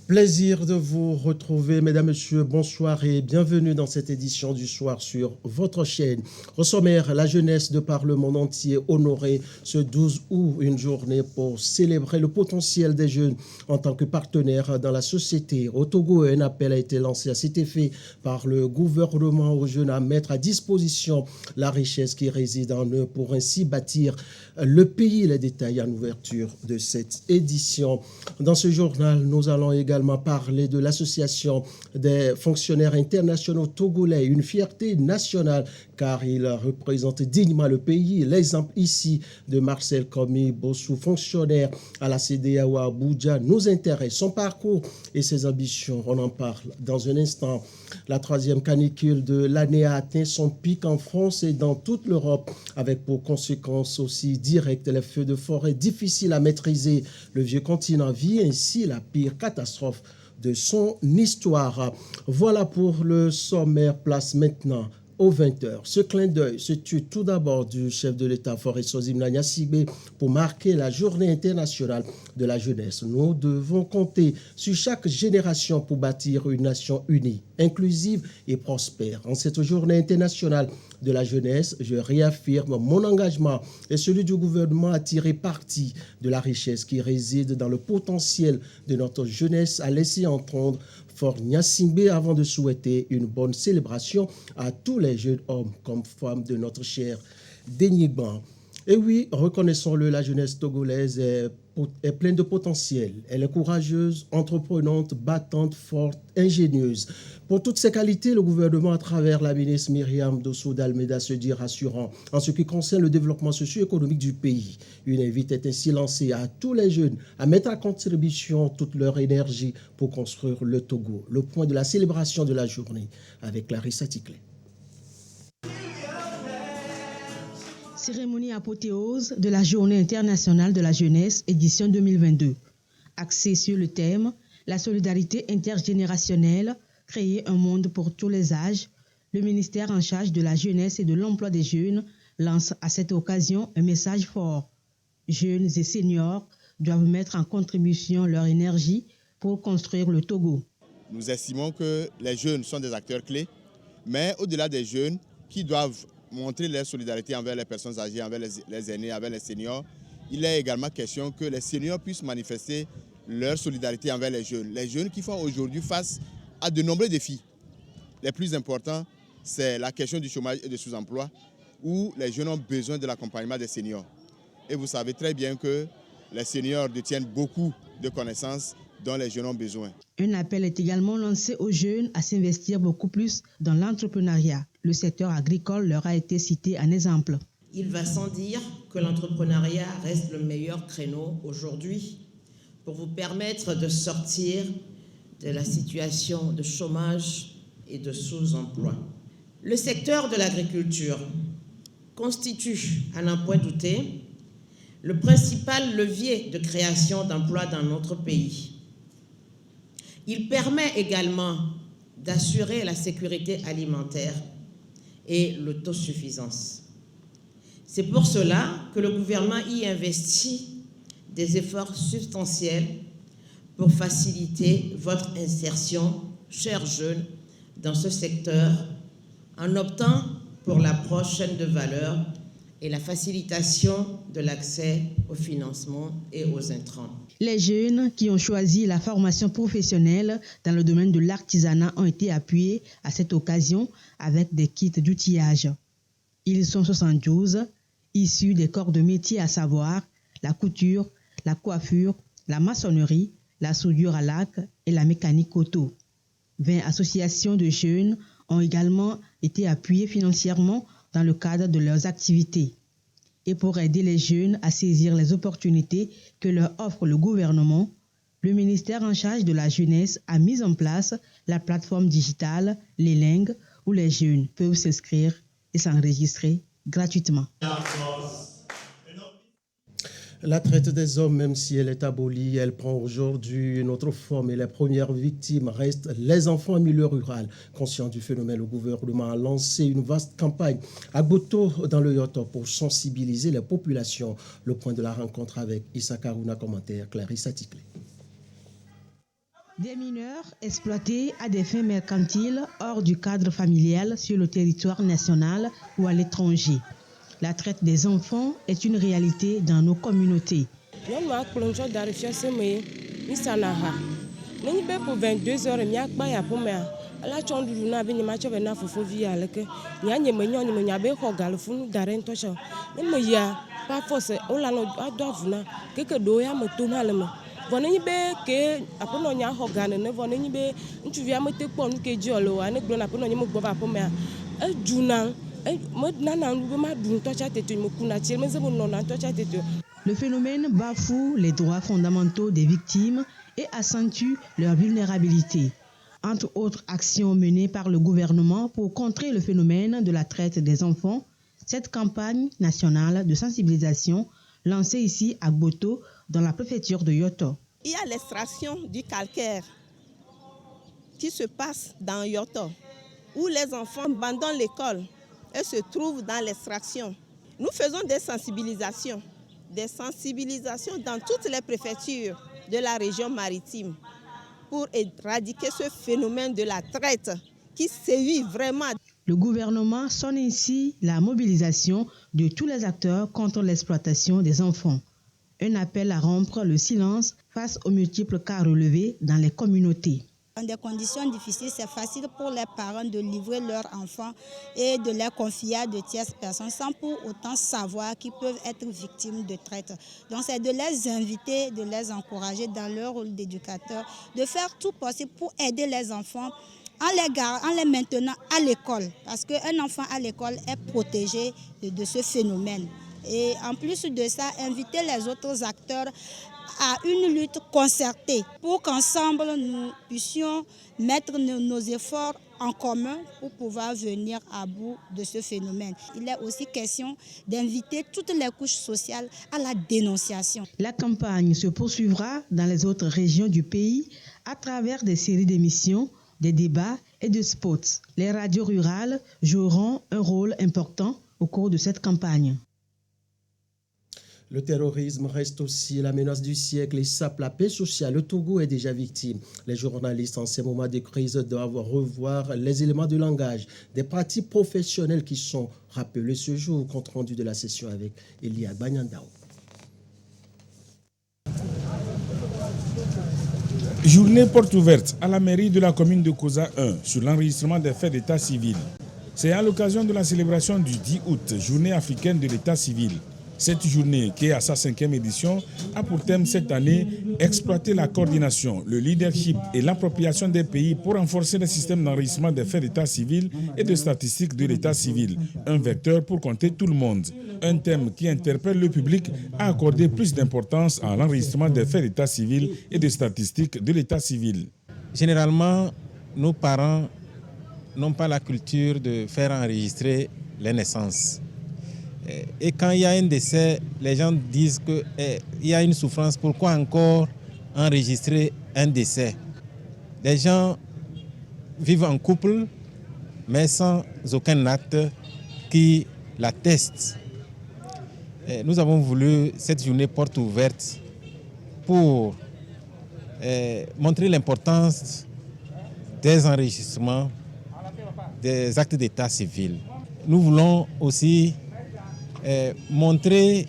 Plaisir de vous retrouver, mesdames, messieurs, bonsoir et bienvenue dans cette édition du soir sur votre chaîne. Au sommaire, la jeunesse de par le monde entier honorée ce 12 août, une journée pour célébrer le potentiel des jeunes en tant que partenaires dans la société. Au Togo, un appel a été lancé à cet effet par le gouvernement aux jeunes à mettre à disposition la richesse qui réside en eux pour ainsi bâtir le pays. Les détails en ouverture de cette édition. Dans ce journal, nous allons également parler de l'association des fonctionnaires internationaux togolais, une fierté nationale car il représente dignement le pays. L'exemple ici de Marcel Komi Bossou, fonctionnaire à la CEDEAO à Abuja, nous intéresse. Son parcours et ses ambitions, on en parle dans un instant. La troisième canicule de l'année a atteint son pic en France et dans toute l'Europe, avec pour conséquence aussi directe les feux de forêt difficiles à maîtriser. Le vieux continent vit ainsi la pire catastrophe de son histoire. Voilà pour le sommaire. Place maintenant aux 20h. Ce clin d'œil se tue tout d'abord du chef de l'État Faure Sozimna Gnassingbé pour marquer la journée internationale de la jeunesse. Nous devons compter sur chaque génération pour bâtir une nation unie, inclusive et prospère. En cette journée internationale de la jeunesse, je réaffirme mon engagement et celui du gouvernement à tirer parti de la richesse qui réside dans le potentiel de notre jeunesse, à laisser entendre Faure Gnassingbé avant de souhaiter une bonne célébration à tous les jeunes hommes comme femmes de notre cher Déniban. Et oui, reconnaissons-le, la jeunesse togolaise est pleine de potentiel. Elle est courageuse, entreprenante, battante, forte, ingénieuse. Pour toutes ces qualités, le gouvernement, à travers la ministre Myriam Dosso d'Almeida, se dit rassurant en ce qui concerne le développement socio-économique du pays. Une invite est ainsi lancée à tous les jeunes à mettre à contribution toute leur énergie pour construire le Togo. Le point de la célébration de la journée avec Clarissa Ticlé. Cérémonie apothéose de la Journée internationale de la jeunesse, édition 2022. Axée sur le thème « La solidarité intergénérationnelle, créer un monde pour tous les âges », le ministère en charge de la jeunesse et de l'emploi des jeunes lance à cette occasion un message fort. Jeunes et seniors doivent mettre en contribution leur énergie pour construire le Togo. Nous estimons que les jeunes sont des acteurs clés, mais au-delà des jeunes qui doivent montrer leur solidarité envers les personnes âgées, envers les aînés, envers les seniors, il est également question que les seniors puissent manifester leur solidarité envers les jeunes qui font aujourd'hui face à de nombreux défis. Les plus importants, c'est la question du chômage et du sous-emploi, où les jeunes ont besoin de l'accompagnement des seniors. Et vous savez très bien que les seniors détiennent beaucoup de connaissances dont les jeunes ont besoin. Un appel est également lancé aux jeunes à s'investir beaucoup plus dans l'entrepreneuriat. Le secteur agricole leur a été cité en exemple. Il va sans dire que l'entrepreneuriat reste le meilleur créneau aujourd'hui pour vous permettre de sortir de la situation de chômage et de sous-emploi. Le secteur de l'agriculture constitue, à n'en point douter, le principal levier de création d'emplois dans notre pays. Il permet également d'assurer la sécurité alimentaire et l'autosuffisance. C'est pour cela que le gouvernement y investit des efforts substantiels pour faciliter votre insertion, chers jeunes, dans ce secteur, en optant pour l'approche chaîne de valeur et la facilitation de l'accès au financement et aux intrants. Les jeunes qui ont choisi la formation professionnelle dans le domaine de l'artisanat ont été appuyés à cette occasion avec des kits d'outillage. Ils sont 72, issus des corps de métier à savoir la couture, la coiffure, la maçonnerie, la soudure à lac et la mécanique auto. 20 associations de jeunes ont également été appuyées financièrement dans le cadre de leurs activités. Et pour aider les jeunes à saisir les opportunités que leur offre le gouvernement, le ministère en charge de la jeunesse a mis en place la plateforme digitale Leling où les jeunes peuvent s'inscrire et s'enregistrer gratuitement. La traite des hommes, même si elle est abolie, elle prend aujourd'hui une autre forme et les premières victimes restent les enfants en milieu rural. Conscient du phénomène, le gouvernement a lancé une vaste campagne à Goto dans le Yoto pour sensibiliser les populations. Le point de la rencontre avec Issa Karouna, commentaire Clarissa Ticlé. Des mineurs exploités à des fins mercantiles hors du cadre familial sur le territoire national ou à l'étranger. La traite des enfants est une réalité dans nos communautés. Le phénomène bafoue les droits fondamentaux des victimes et accentue leur vulnérabilité. Entre autres actions menées par le gouvernement pour contrer le phénomène de la traite des enfants, cette campagne nationale de sensibilisation lancée ici à Gboto, dans la préfecture de Yoto. Il y a l'extraction du calcaire qui se passe dans Yoto, où les enfants abandonnent l'école et se trouvent dans l'extraction. Nous faisons des sensibilisations dans toutes les préfectures de la région maritime pour éradiquer ce phénomène de la traite qui sévit vraiment. Le gouvernement sonne ainsi la mobilisation de tous les acteurs contre l'exploitation des enfants. Un appel à rompre le silence face aux multiples cas relevés dans les communautés. Dans des conditions difficiles, c'est facile pour les parents de livrer leurs enfants et de les confier à de tierces personnes sans pour autant savoir qu'ils peuvent être victimes de traite. Donc c'est de les inviter, de les encourager dans leur rôle d'éducateur, de faire tout possible pour aider les enfants en les maintenant à l'école. Parce qu'un enfant à l'école est protégé de ce phénomène. Et en plus de ça, inviter les autres acteurs à une lutte concertée pour qu'ensemble nous puissions mettre nos efforts en commun pour pouvoir venir à bout de ce phénomène. Il est aussi question d'inviter toutes les couches sociales à la dénonciation. La campagne se poursuivra dans les autres régions du pays à travers des séries d'émissions, des débats et de spots. Les radios rurales joueront un rôle important au cours de cette campagne. Le terrorisme reste aussi la menace du siècle et sape la paix sociale. Le Togo est déjà victime. Les journalistes en ces moments de crise doivent revoir les éléments de langage des pratiques professionnelles qui sont rappelés ce jour. Compte rendu de la session avec Elia Banyandao. Journée porte ouverte à la mairie de la commune de Koza 1 sur l'enregistrement des faits d'état civil. C'est à l'occasion de la célébration du 10 août, journée africaine de l'état civil. Cette journée, qui est à sa 5e édition, a pour thème cette année exploiter la coordination, le leadership et l'appropriation des pays pour renforcer le système d'enregistrement des faits d'état civil et de statistiques de l'état civil, un vecteur pour compter tout le monde. Un thème qui interpelle le public à accorder plus d'importance à l'enregistrement des faits d'état civil et de statistiques de l'état civil. Généralement, nos parents n'ont pas la culture de faire enregistrer les naissances. Et quand il y a un décès, les gens disent qu'il y a une souffrance. Pourquoi encore enregistrer un décès? Les gens vivent en couple, mais sans aucun acte qui l'atteste. Nous avons voulu cette journée porte ouverte pour montrer l'importance des enregistrements des actes d'état civil. Nous voulons aussi montrer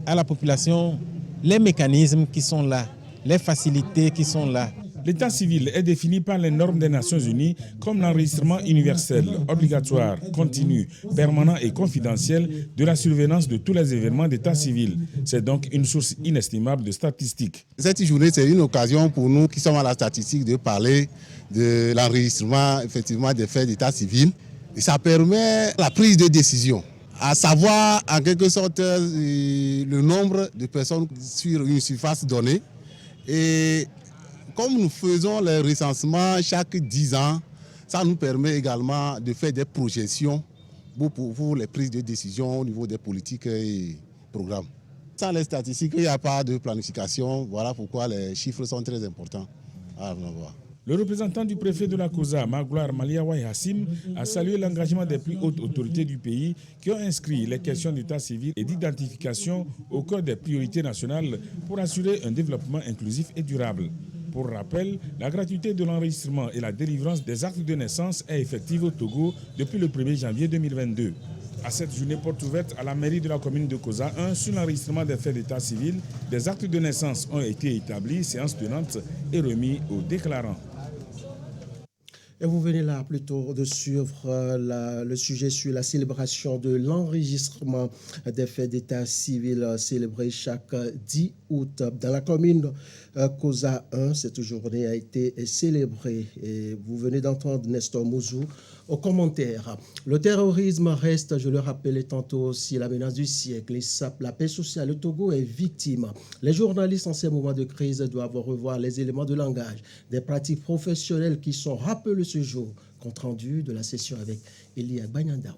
à la population les mécanismes qui sont là, les facilités qui sont là. L'état civil est défini par les normes des Nations Unies comme l'enregistrement universel, obligatoire, continu, permanent et confidentiel de la surveillance de tous les événements d'état civil. C'est donc une source inestimable de statistiques. Cette journée, c'est une occasion pour nous qui sommes à la statistique de parler de l'enregistrement effectivement des faits d'état civil. Et ça permet la prise de décision, à savoir en quelque sorte le nombre de personnes sur une surface donnée. Et comme nous faisons les recensements chaque 10 ans, ça nous permet également de faire des projections pour les prises de décision au niveau des politiques et programmes. Sans les statistiques, il n'y a pas de planification. Voilà pourquoi les chiffres sont très importants à voir. Le représentant du préfet de la COSA, Magloire Maliawai Hassim, a salué l'engagement des plus hautes autorités du pays qui ont inscrit les questions d'état civil et d'identification au cœur des priorités nationales pour assurer un développement inclusif et durable. Pour rappel, la gratuité de l'enregistrement et la délivrance des actes de naissance est effective au Togo depuis le 1er janvier 2022. À cette journée porte ouverte à la mairie de la commune de Koza 1 sur l'enregistrement des faits d'état civil, des actes de naissance ont été établis, séance tenante et remis aux déclarants. Et vous venez là plutôt de suivre le sujet sur la célébration de l'enregistrement des faits d'état civil célébrés chaque 10 août. Dans la commune Koza 1, cette journée a été célébrée. Et vous venez d'entendre Nestor Mouzou au commentaire. Le terrorisme reste, je le rappelais tantôt aussi, la menace du siècle. Il sape la paix sociale. Le Togo est victime. Les journalistes en ces moments de crise doivent revoir les éléments de langage, des pratiques professionnelles qui sont rappelées ce jour. Compte rendu de la session avec Elia Banyandao.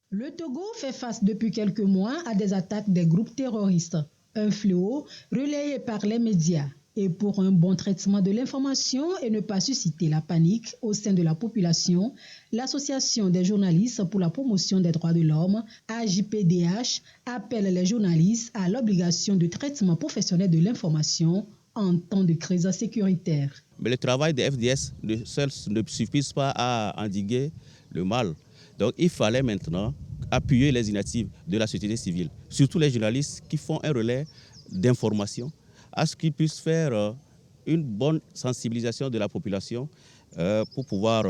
Le Togo fait face depuis quelques mois à des attaques des groupes terroristes. Un fléau relayé par les médias. Et pour un bon traitement de l'information et ne pas susciter la panique au sein de la population, l'Association des journalistes pour la promotion des droits de l'homme, AJPDH, appelle les journalistes à l'obligation de traitement professionnel de l'information en temps de crise sécuritaire. Mais le travail des FDS ne suffit pas à endiguer le mal. Donc il fallait maintenant appuyer les initiatives de la société civile, surtout les journalistes qui font un relais d'information, à ce qu'ils puissent faire une bonne sensibilisation de la population pour pouvoir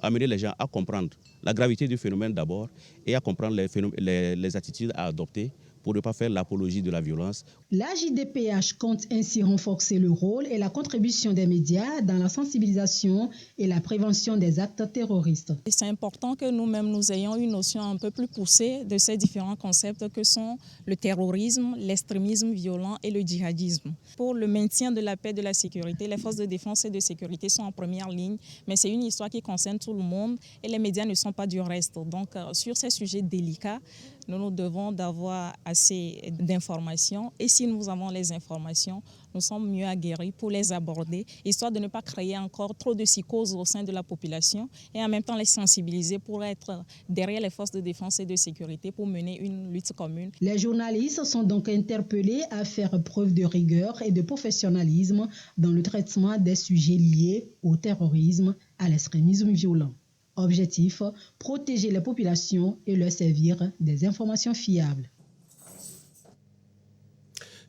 amener les gens à comprendre la gravité du phénomène d'abord et à comprendre les attitudes à adopter pour ne pas faire l'apologie de la violence. La JDPH compte ainsi renforcer le rôle et la contribution des médias dans la sensibilisation et la prévention des actes terroristes. C'est important que nous-mêmes nous ayons une notion un peu plus poussée de ces différents concepts que sont le terrorisme, l'extrémisme violent et le djihadisme. Pour le maintien de la paix et de la sécurité, les forces de défense et de sécurité sont en première ligne, mais c'est une histoire qui concerne tout le monde et les médias ne sont pas du reste. Donc sur ces sujets délicats, nous devons d'avoir assez d'informations et si nous avons les informations, nous sommes mieux aguerris pour les aborder, histoire de ne pas créer encore trop de psychose au sein de la population et en même temps les sensibiliser pour être derrière les forces de défense et de sécurité pour mener une lutte commune. Les journalistes sont donc interpellés à faire preuve de rigueur et de professionnalisme dans le traitement des sujets liés au terrorisme, à l'extrémisme violent. Objectif, protéger les populations et leur servir des informations fiables.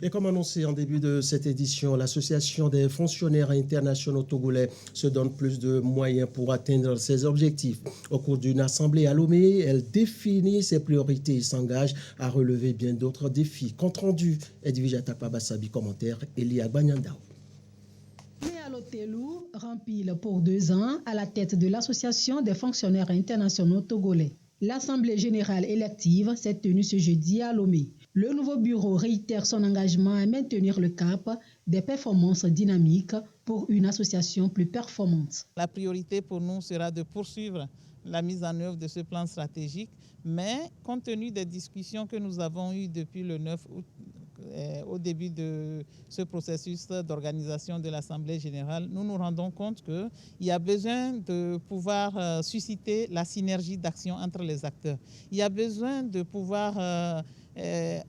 Et comme annoncé en début de cette édition, l'Association des fonctionnaires internationaux togolais se donne plus de moyens pour atteindre ses objectifs. Au cours d'une assemblée à Lomé, elle définit ses priorités et s'engage à relever bien d'autres défis. Compte rendu, Edwige Atakpabasabi, commentaire, Elia Banyandao. Telou rempile pour 2 ans à la tête de l'Association des fonctionnaires internationaux togolais. L'Assemblée générale élective s'est tenue ce jeudi à Lomé. Le nouveau bureau réitère son engagement à maintenir le cap des performances dynamiques pour une association plus performante. La priorité pour nous sera de poursuivre la mise en œuvre de ce plan stratégique, mais compte tenu des discussions que nous avons eues depuis le 9 août, au début de ce processus d'organisation de l'Assemblée générale, nous nous rendons compte qu'il y a besoin de pouvoir susciter la synergie d'action entre les acteurs. Il y a besoin de pouvoir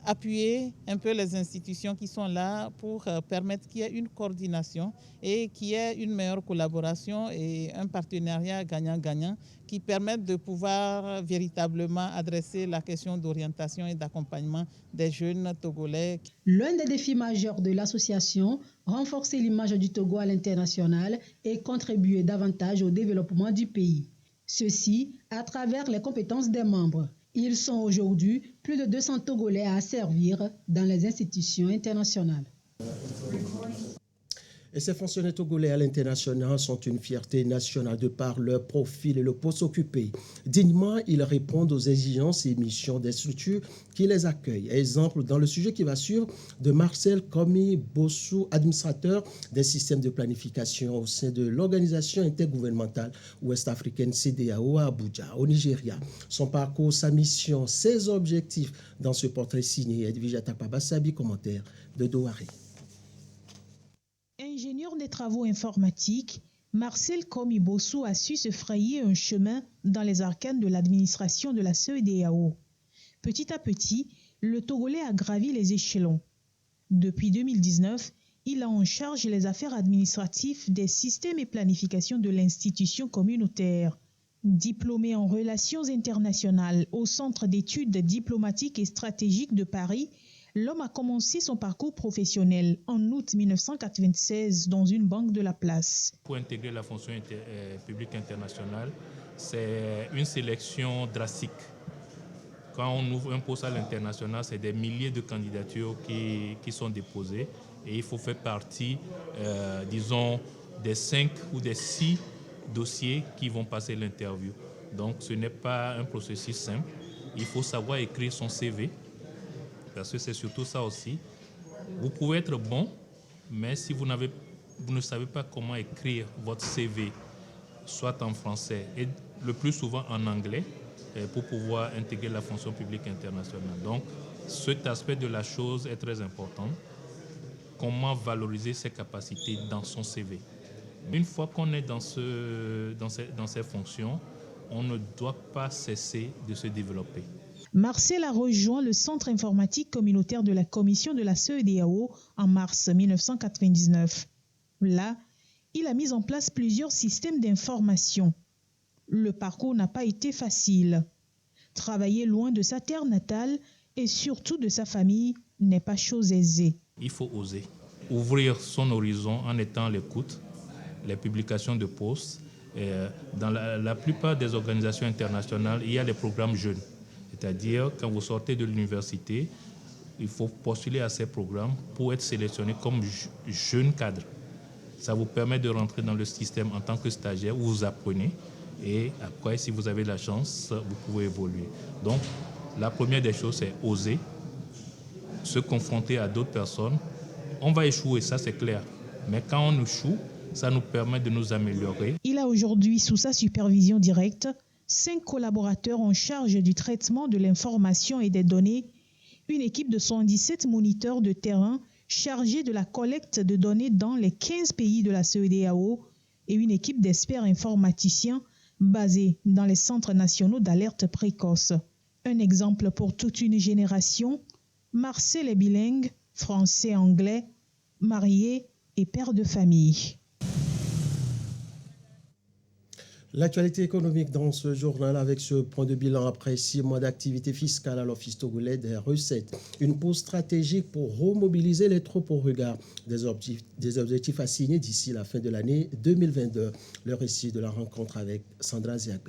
appuyer un peu les institutions qui sont là pour permettre qu'il y ait une coordination et qu'il y ait une meilleure collaboration et un partenariat gagnant-gagnant qui permettent de pouvoir véritablement adresser la question d'orientation et d'accompagnement des jeunes Togolais. L'un des défis majeurs de l'association, renforcer l'image du Togo à l'international et contribuer davantage au développement du pays. Ceci à travers les compétences des membres. Ils sont aujourd'hui plus de 200 Togolais à servir dans les institutions internationales. Et ces fonctionnaires togolais à l'international sont une fierté nationale de par leur profil et le poste occupé. Dignement, ils répondent aux exigences et missions des structures qui les accueillent. Exemple, dans le sujet qui va suivre, de Marcel Komi Bossou, administrateur des systèmes de planification au sein de l'organisation intergouvernementale ouest-africaine CEDEAO à Abuja, au Nigeria. Son parcours, sa mission, ses objectifs dans ce portrait signé Edwige Atakpabasabi, commentaire de Douaré. Ingénieur des travaux informatiques, Marcel Komi Bossou a su se frayer un chemin dans les arcanes de l'administration de la CEDEAO. Petit à petit, le Togolais a gravi les échelons. Depuis 2019, Il a en charge les affaires administratives des systèmes et planification de l'institution communautaire. Diplômé en relations internationales au Centre d'études diplomatiques et stratégiques de Paris, l'homme a commencé son parcours professionnel en août 1996 dans une banque de la place. Pour intégrer la fonction publique internationale, c'est une sélection drastique. Quand on ouvre un poste à l'international, c'est des milliers de candidatures qui sont déposées et il faut faire partie, disons, des 5 ou des 6 dossiers qui vont passer l'interview. Donc ce n'est pas un processus simple. Il faut savoir écrire son CV, parce que c'est surtout ça aussi. Vous pouvez être bon, mais si vous ne savez pas comment écrire votre CV, soit en français et le plus souvent en anglais, pour pouvoir intégrer la fonction publique internationale. Donc cet aspect de la chose est très important. Comment valoriser ses capacités dans son CV. Une fois qu'on est dans ces fonctions, on ne doit pas cesser de se développer. Marcel a rejoint le Centre informatique communautaire de la Commission de la CEDEAO en mars 1999. Là, il a mis en place plusieurs systèmes d'information. Le parcours n'a pas été facile. Travailler loin de sa terre natale et surtout de sa famille n'est pas chose aisée. Il faut oser, ouvrir son horizon en étant à l'écoute. Les publications de postes. Dans la plupart des organisations internationales, il y a les programmes jeunes. C'est-à-dire, quand vous sortez de l'université, il faut postuler à ces programmes pour être sélectionné comme jeune cadre. Ça vous permet de rentrer dans le système en tant que stagiaire où vous apprenez. Et après, si vous avez la chance, vous pouvez évoluer. Donc, la première des choses, c'est oser se confronter à d'autres personnes. On va échouer, ça c'est clair. Mais quand on échoue, ça nous permet de nous améliorer. Il a aujourd'hui sous sa supervision directe 5 collaborateurs en charge du traitement de l'information et des données, une équipe de 117 moniteurs de terrain chargés de la collecte de données dans les 15 pays de la CEDEAO et une équipe d'experts informaticiens basés dans les centres nationaux d'alerte précoce. Un exemple pour toute une génération, Marcel est bilingue, français-anglais, marié et père de famille. L'actualité économique dans ce journal avec ce point de bilan après 6 mois d'activité fiscale à l'Office togolais des recettes. Une pause stratégique pour remobiliser les troupes au regard des objectifs assignés d'ici la fin de l'année 2022. Le récit de la rencontre avec Sandra Ziagbe.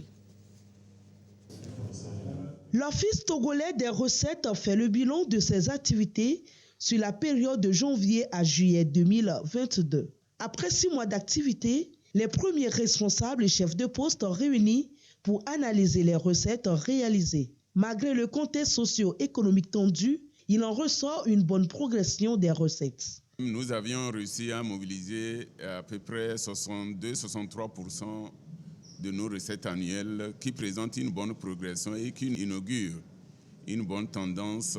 L'Office togolais des recettes fait le bilan de ses activités sur la période de janvier à juillet 2022. Après 6 mois d'activité, les premiers responsables et chefs de poste réunis pour analyser les recettes réalisées. Malgré le contexte socio-économique tendu, il en ressort une bonne progression des recettes. Nous avions réussi à mobiliser à peu près 62-63% de nos recettes annuelles qui présentent une bonne progression et qui inaugurent une bonne tendance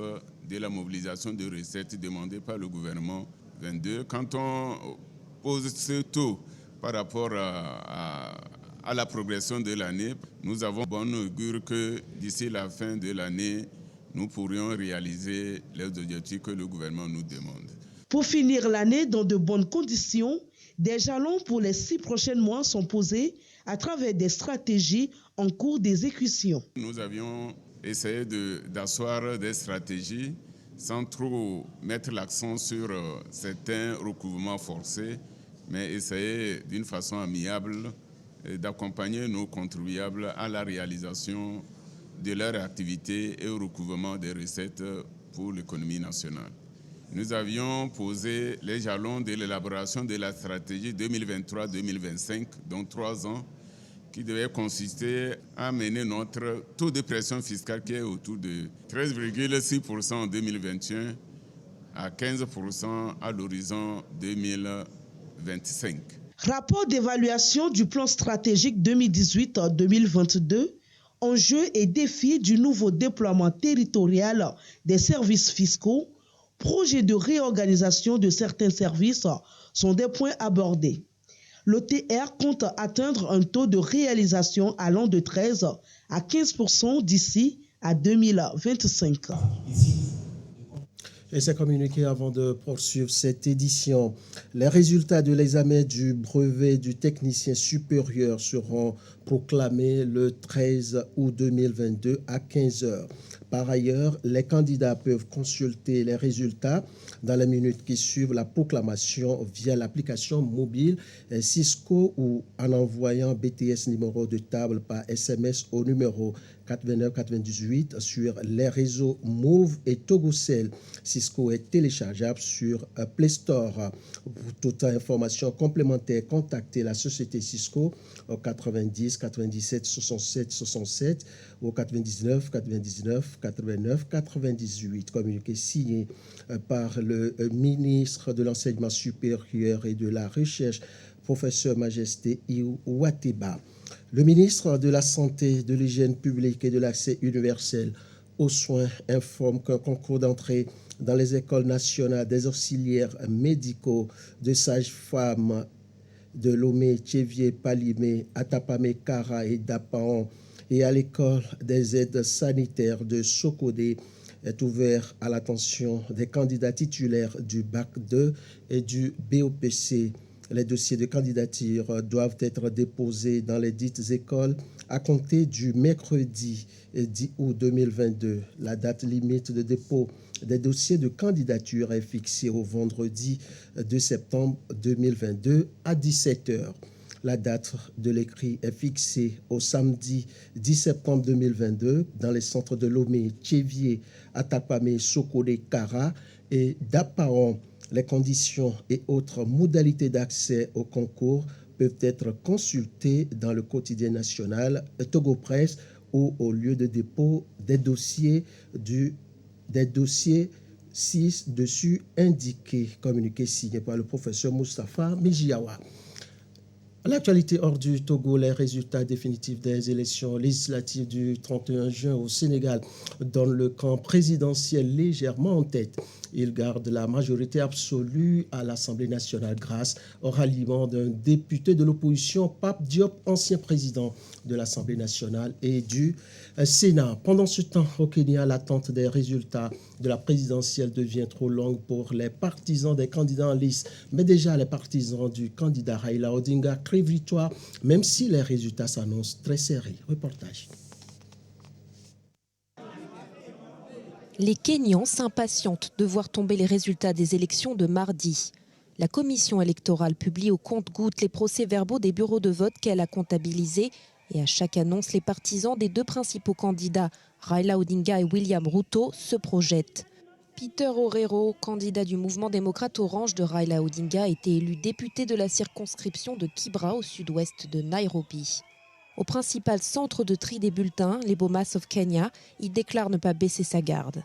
de la mobilisation de recettes demandées par le gouvernement 22. Quand on pose ce taux par rapport à la progression de l'année, nous avons bon augure que d'ici la fin de l'année, nous pourrions réaliser les objectifs que le gouvernement nous demande. Pour finir l'année dans de bonnes conditions, des jalons pour les 6 prochains mois sont posés à travers des stratégies en cours d'exécution. Nous avions essayé d'asseoir des stratégies sans trop mettre l'accent sur certains recouvrements forcés, mais essayer d'une façon amiable d'accompagner nos contribuables à la réalisation de leur activité et au recouvrement des recettes pour l'économie nationale. Nous avions posé les jalons de l'élaboration de la stratégie 2023-2025, dont 3 ans, qui devait consister à mener notre taux de pression fiscale qui est autour de 13,6% en 2021 à 15% à l'horizon 2025. Rapport d'évaluation du plan stratégique 2018-2022, enjeux et défis du nouveau déploiement territorial des services fiscaux, projet de réorganisation de certains services sont des points abordés. L'OTR compte atteindre un taux de réalisation allant de 13 à 15% d'ici à 2025. Et c'est communiqué avant de poursuivre cette édition. Les résultats de l'examen du brevet du technicien supérieur seront proclamés le 13 août 2022 à 15h. Par ailleurs, les candidats peuvent consulter les résultats dans les minutes qui suivent la proclamation via l'application mobile Cisco ou en envoyant BTS numéro de table par SMS au numéro 8998 sur les réseaux Move et Togocell. Cisco est téléchargeable sur Play Store. Pour toute information complémentaire, contactez la société Cisco au 90 97 67 67 ou au 99 99 89 98. Communiqué signé par le ministre de l'Enseignement supérieur et de la Recherche, professeur Majesté Iwateba. Le ministre de la Santé, de l'Hygiène publique et de l'Accès universel aux soins informe qu'un concours d'entrée dans les écoles nationales des auxiliaires médicaux, de sages-femmes de Lomé, Tchévier, Palimé, Atapamé, Kara et Dapaon et à l'école des aides sanitaires de Sokodé est ouvert à l'attention des candidats titulaires du Bac 2 et du BOPC. Les dossiers de candidature doivent être déposés dans les dites écoles à compter du mercredi 10 août 2022. La date limite de dépôt des dossiers de candidature est fixée au vendredi 2 septembre 2022 à 17h. La date de l'écrit est fixée au samedi 10 septembre 2022 dans les centres de Lomé, Tchévier, Atapamé, Sokodé, Kara et Dapaon. Les conditions et autres modalités d'accès au concours peuvent être consultées dans le quotidien national Togo Presse ou au lieu de dépôt des dossiers 6 dessus indiqués. Communiqué signé par le professeur Moustapha Mijiawa. L'actualité hors du Togo, les résultats définitifs des élections législatives du 31 juin au Sénégal donnent le camp présidentiel légèrement en tête. Il garde la majorité absolue à l'Assemblée nationale grâce au ralliement d'un député de l'opposition, Pape Diop, ancien président de l'Assemblée nationale et du Sénat. Pendant ce temps, au Kenya, l'attente des résultats de la présidentielle devient trop longue pour les partisans des candidats en lice. Mais déjà, les partisans du candidat Raila Odinga crient victoire, même si les résultats s'annoncent très serrés. Reportage. Les Kenyans s'impatientent de voir tomber les résultats des élections de mardi. La commission électorale publie au compte-gouttes les procès-verbaux des bureaux de vote qu'elle a comptabilisés et à chaque annonce, les partisans des deux principaux candidats, Raila Odinga et William Ruto, se projettent. Peter Orero, candidat du mouvement démocrate orange de Raila Odinga, a été élu député de la circonscription de Kibra au sud-ouest de Nairobi. Au principal centre de tri des bulletins, les Bomas of Kenya, il déclare ne pas baisser sa garde.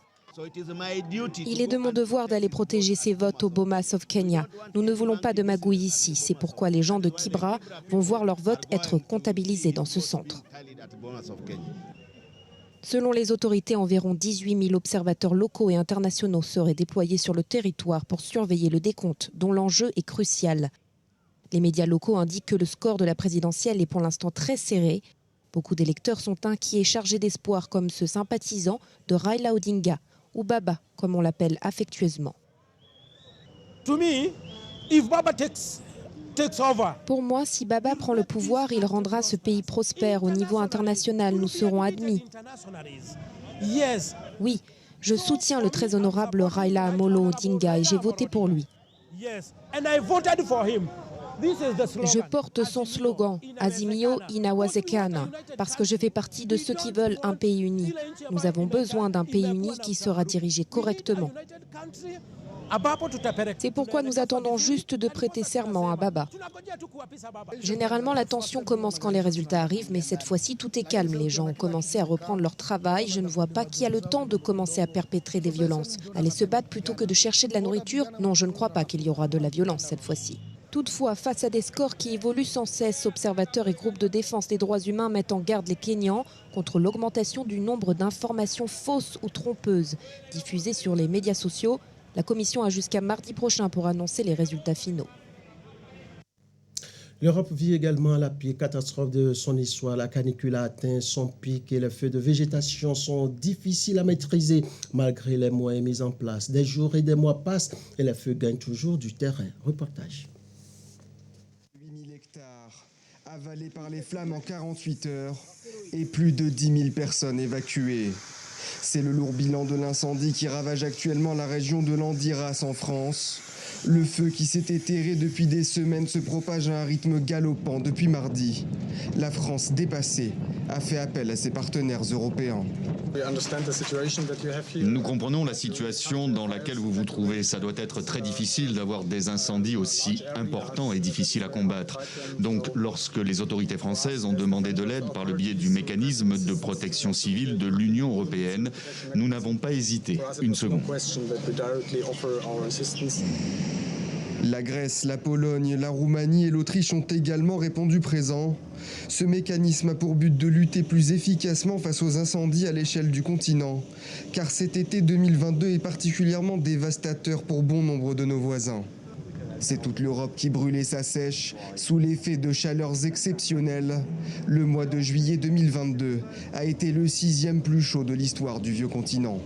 Il est de mon devoir d'aller protéger ces votes aux Bomas of Kenya. Nous ne voulons pas de magouille ici. C'est pourquoi les gens de Kibra vont voir leur vote être comptabilisé dans ce centre. Selon les autorités, environ 18 000 observateurs locaux et internationaux seraient déployés sur le territoire pour surveiller le décompte, dont l'enjeu est crucial. Les médias locaux indiquent que le score de la présidentielle est pour l'instant très serré. Beaucoup d'électeurs sont inquiets et chargés d'espoir, comme ce sympathisant de Raila Odinga, ou Baba, comme on l'appelle affectueusement. Pour moi, si Baba prend le pouvoir, il rendra ce pays prospère au niveau international. Nous serons admis. Oui, je soutiens le très honorable Raila Amolo Odinga et j'ai voté pour lui. Je porte son slogan « Azimio Inawezekana » parce que je fais partie de ceux qui veulent un pays uni. Nous avons besoin d'un pays uni qui sera dirigé correctement. C'est pourquoi nous attendons juste de prêter serment à Baba. Généralement, la tension commence quand les résultats arrivent, mais cette fois-ci, tout est calme. Les gens ont commencé à reprendre leur travail. Je ne vois pas qui a le temps de commencer à perpétrer des violences. Aller se battre plutôt que de chercher de la nourriture, non, je ne crois pas qu'il y aura de la violence cette fois-ci. Toutefois, face à des scores qui évoluent sans cesse, observateurs et groupes de défense des droits humains mettent en garde les Kenyans contre l'augmentation du nombre d'informations fausses ou trompeuses diffusées sur les médias sociaux. La commission a jusqu'à mardi prochain pour annoncer les résultats finaux. L'Europe vit également la pire catastrophe de son histoire. La canicule a atteint son pic et les feux de végétation sont difficiles à maîtriser malgré les moyens mis en place. Des jours et des mois passent et les feux gagnent toujours du terrain. Reportage. 8000 hectares avalés par les flammes en 48 heures et plus de 10 000 personnes évacuées. C'est le lourd bilan de l'incendie qui ravage actuellement la région de l'Andiras en France. Le feu qui s'est éthéré depuis des semaines se propage à un rythme galopant depuis mardi. La France, dépassée, a fait appel à ses partenaires européens. Nous comprenons la situation dans laquelle vous vous trouvez. Ça doit être très difficile d'avoir des incendies aussi importants et difficiles à combattre. Donc, lorsque les autorités françaises ont demandé de l'aide par le biais du mécanisme de protection civile de l'Union européenne, nous n'avons pas hésité une seconde. La Grèce, la Pologne, la Roumanie et l'Autriche ont également répondu présents. Ce mécanisme a pour but de lutter plus efficacement face aux incendies à l'échelle du continent, car cet été 2022 est particulièrement dévastateur pour bon nombre de nos voisins. C'est toute l'Europe qui brûle et s'assèche sous l'effet de chaleurs exceptionnelles. Le mois de juillet 2022 a été le 6e plus chaud de l'histoire du vieux continent.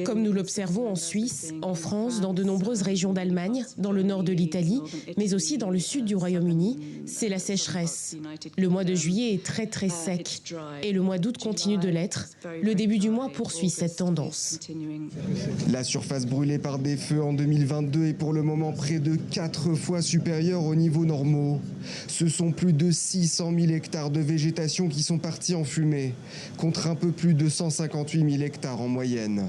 Comme nous l'observons en Suisse, en France, dans de nombreuses régions d'Allemagne, dans le nord de l'Italie, mais aussi dans le sud du Royaume-Uni, c'est la sécheresse. Le mois de juillet est très très sec et le mois d'août continue de l'être. Le début du mois poursuit cette tendance. La surface brûlée par des feux en 2022 est pour le moment près de 4 fois supérieure aux niveaux normaux. Ce sont plus de 600 000 hectares de végétation qui sont partis en fumée, contre un peu plus de 158 000 hectares en moyenne.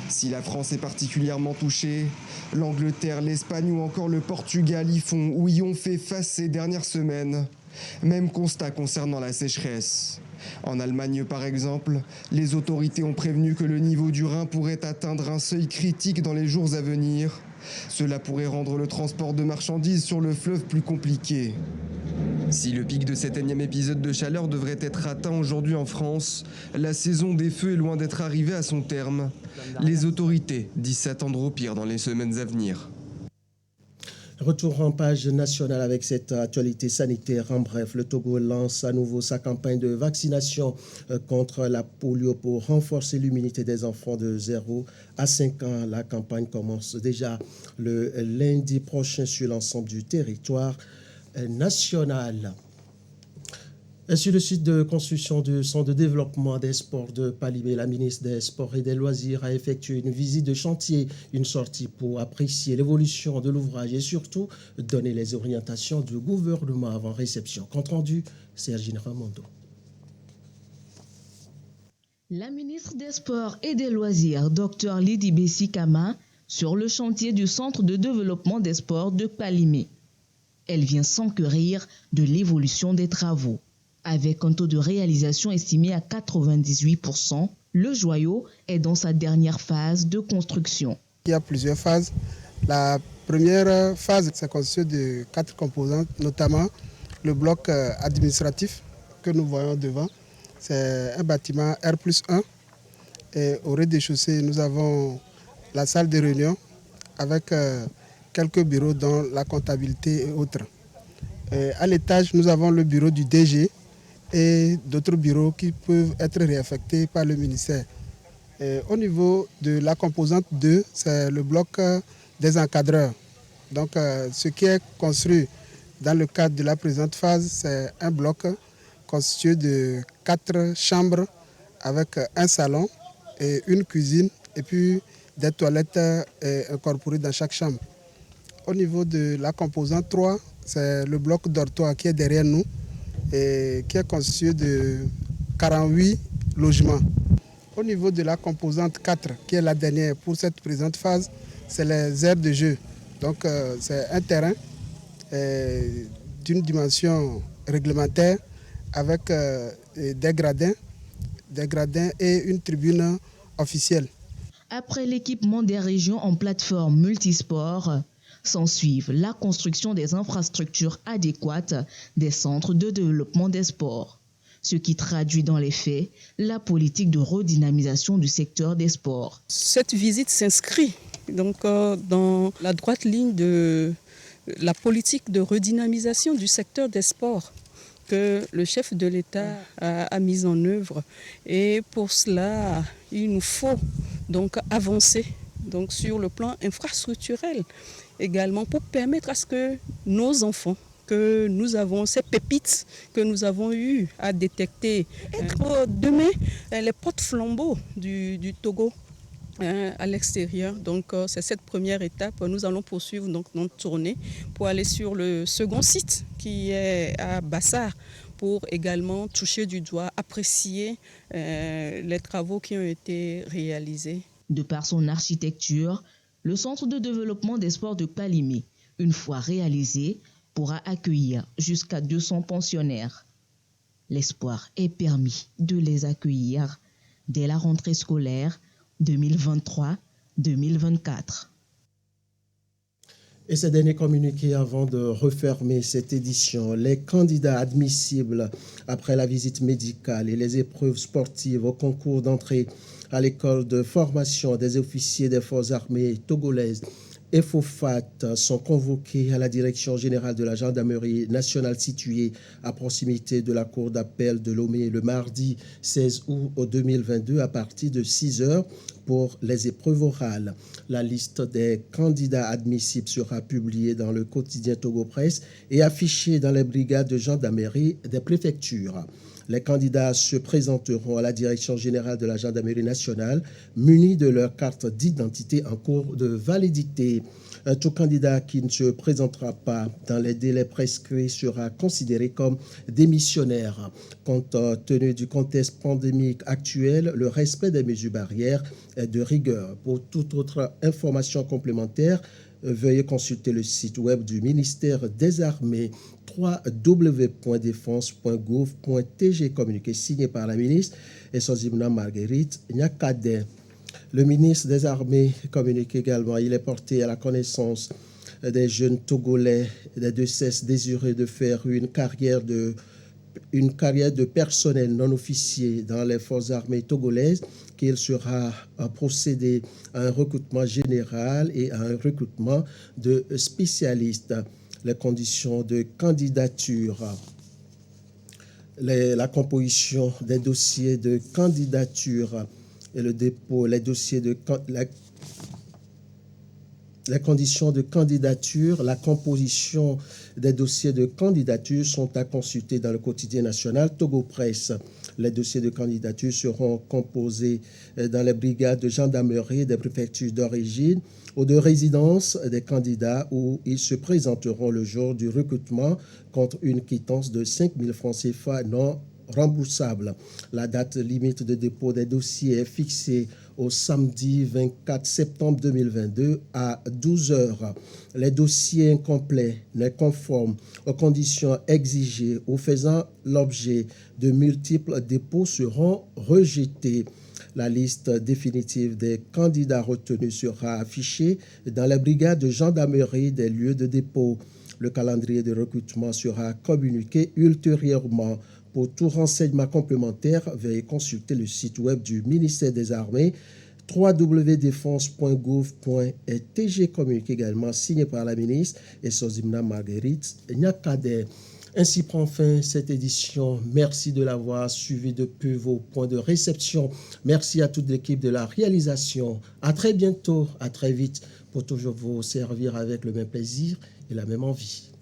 Si la France est particulièrement touchée, l'Angleterre, l'Espagne ou encore le Portugal y ont fait face ces dernières semaines. Même constat concernant la sécheresse. En Allemagne, par exemple, les autorités ont prévenu que le niveau du Rhin pourrait atteindre un seuil critique dans les jours à venir. Cela pourrait rendre le transport de marchandises sur le fleuve plus compliqué. Si le pic de cet énième épisode de chaleur devrait être atteint aujourd'hui en France, la saison des feux est loin d'être arrivée à son terme. Les autorités disent s'attendre au pire dans les semaines à venir. Retour en page nationale avec cette actualité sanitaire. En bref, le Togo lance à nouveau sa campagne de vaccination contre la polio pour renforcer l'immunité des enfants de 0 à 5 ans. La campagne commence déjà le lundi prochain sur l'ensemble du territoire national. Et sur le site de construction du centre de développement des sports de Palimé, la ministre des Sports et des Loisirs a effectué une visite de chantier, une sortie pour apprécier l'évolution de l'ouvrage et surtout donner les orientations du gouvernement avant réception. Compte rendu, Sergine Ramondo. La ministre des Sports et des Loisirs, Dr Lydie Bessikama, sur le chantier du centre de développement des sports de Palimé. Elle vient s'enquérir de l'évolution des travaux. Avec un taux de réalisation estimé à 98%, le joyau est dans sa dernière phase de construction. Il y a plusieurs phases. La première phase, c'est constitué de 4 composantes, notamment le bloc administratif que nous voyons devant. C'est un bâtiment R+1. Et au rez-de-chaussée, nous avons la salle de réunion avec quelques bureaux dont la comptabilité et autres. Et à l'étage, nous avons le bureau du DG et d'autres bureaux qui peuvent être réaffectés par le ministère. Et au niveau de la composante 2, c'est le bloc des encadreurs. Donc ce qui est construit dans le cadre de la présente phase, c'est un bloc constitué de 4 chambres avec un salon et une cuisine et puis des toilettes incorporées dans chaque chambre. Au niveau de la composante 3, c'est le bloc dortoir qui est derrière nous et qui est constitué de 48 logements. Au niveau de la composante 4, qui est la dernière pour cette présente phase, c'est les aires de jeu. Donc c'est un terrain d'une dimension réglementaire avec des gradins et une tribune officielle. Après l'équipement des régions en plateforme multisport, s'ensuivent la construction des infrastructures adéquates des centres de développement des sports, ce qui traduit dans les faits la politique de redynamisation du secteur des sports. Cette visite s'inscrit donc dans la droite ligne de la politique de redynamisation du secteur des sports que le chef de l'État a mise en œuvre. Et pour cela, il nous faut donc avancer donc, sur le plan infrastructurel également pour permettre à ce que nos enfants, que nous avons, ces pépites que nous avons eu à détecter, être demain les porte-flambeaux du Togo à l'extérieur. Donc c'est cette première étape. Nous allons poursuivre donc notre tournée pour aller sur le second site qui est à Bassar pour également toucher du doigt, apprécier les travaux qui ont été réalisés. De par son architecture, le centre de développement des sports de Kalimé, une fois réalisé, pourra accueillir jusqu'à 200 pensionnaires. L'espoir est permis de les accueillir dès la rentrée scolaire 2023-2024. Et ce dernier communiqué avant de refermer cette édition. Les candidats admissibles après la visite médicale et les épreuves sportives au concours d'entrée à l'école de formation des officiers des forces armées togolaises EFOFAT sont convoqués à la direction générale de la gendarmerie nationale située à proximité de la cour d'appel de Lomé le mardi 16 août 2022 à partir de 6 heures pour les épreuves orales. La liste des candidats admissibles sera publiée dans le quotidien Togo Presse et affichée dans les brigades de gendarmerie des préfectures. Les candidats se présenteront à la direction générale de la gendarmerie nationale munis de leur carte d'identité en cours de validité. Tout candidat qui ne se présentera pas dans les délais prescrits sera considéré comme démissionnaire. Compte tenu du contexte pandémique actuel, le respect des mesures barrières est de rigueur. Pour toute autre information complémentaire, veuillez consulter le site web du ministère des Armées www.défense.gouv.tg, communiqué signé par la ministre et son Zimna Marguerite Nyakade. Le ministre des Armées communique également, il est porté à la connaissance des jeunes Togolais des deux sexes désireux de faire une carrière de personnel non officier dans les forces armées togolaises, qu'il sera procédé à un recrutement général et à un recrutement de spécialistes. Les conditions de candidature, la composition des dossiers de candidature et le dépôt, les conditions de candidature, la composition des dossiers de candidature sont à consulter dans le quotidien national Togo Presse. Les dossiers de candidature seront composés dans les brigades de gendarmerie des préfectures d'origine ou de résidence des candidats où ils se présenteront le jour du recrutement contre une quittance de 5 000 francs CFA non remboursable. La date limite de dépôt des dossiers est fixée au samedi 24 septembre 2022 à 12 heures. Les dossiers incomplets, non conformes aux conditions exigées ou faisant l'objet de multiples dépôts seront rejetés. La liste définitive des candidats retenus sera affichée dans les brigades de gendarmerie des lieux de dépôt. Le calendrier de recrutement sera communiqué ultérieurement. Pour tout renseignement complémentaire, veuillez consulter le site web du ministère des Armées www.defense.gouv.tg, communiqué également signé par la ministre et Sozimna Marguerite Nyakade. Ainsi prend fin cette édition. Merci de l'avoir suivi depuis vos points de réception. Merci à toute l'équipe de la réalisation. À très bientôt, à très vite, pour toujours vous servir avec le même plaisir et la même envie.